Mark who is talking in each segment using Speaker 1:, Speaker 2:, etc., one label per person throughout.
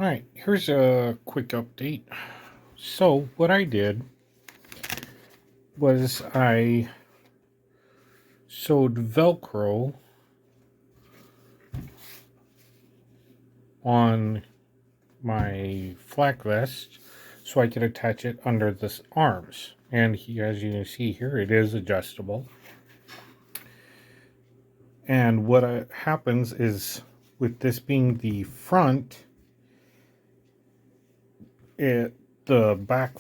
Speaker 1: Alright, here's a quick update. So, what I did was I sewed Velcro on my flak vest so I could attach it under the arms. And as you can see here, it is adjustable. And what happens is, with this being the front, the back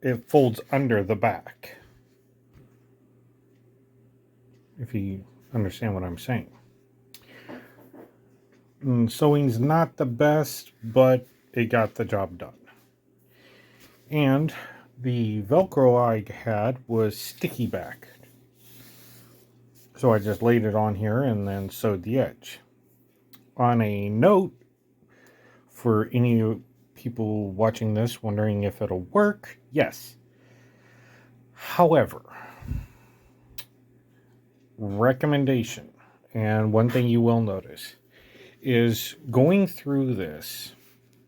Speaker 1: it folds under the back. If you understand what I'm saying. Sewing's not the best, but it got the job done. And the Velcro I had was sticky back. So I just laid it on here and then sewed the edge. On a note, for any people watching this wondering if it'll work, yes. However, recommendation, and one thing you will notice, is going through this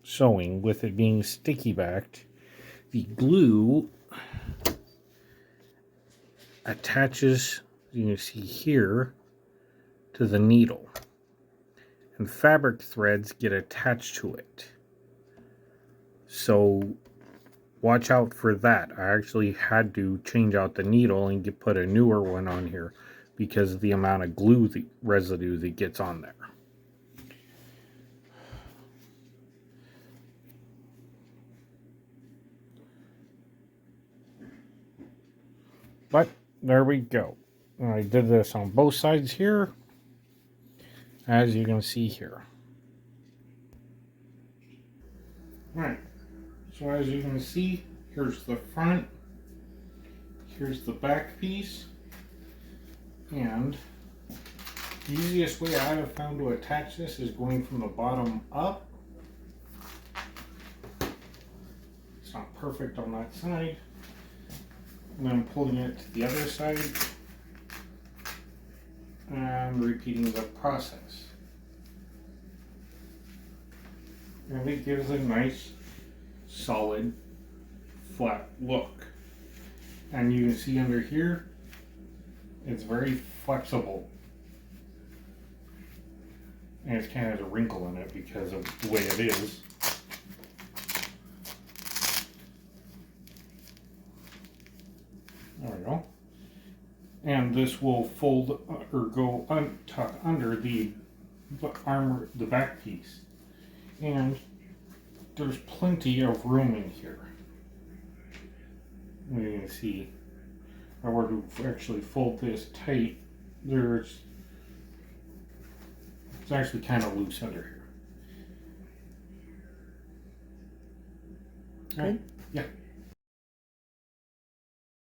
Speaker 1: sewing with it being sticky backed, the glue attaches, you can see here, to the needle, and fabric threads get attached to it. So watch out for that. I actually had to change out the needle and put a newer one on here because of the amount of glue residue that gets on there. But there we go. I did this on both sides here, as you can see here. Alright, so as you can see, here's the front, here's the back piece, and the easiest way I have found to attach this is going from the bottom up. It's not perfect on that side. And then pulling it to the other side and repeating the process. And it gives a nice, solid, flat look. And you can see under here, it's very flexible. And it kind of has a wrinkle in it because of the way it is. There we go. And this will fold or go tuck under the armor, the back piece. And there's plenty of room in here. You can see, if I were to actually fold this tight, it's actually kind of loose under here.
Speaker 2: Good.
Speaker 1: Yeah.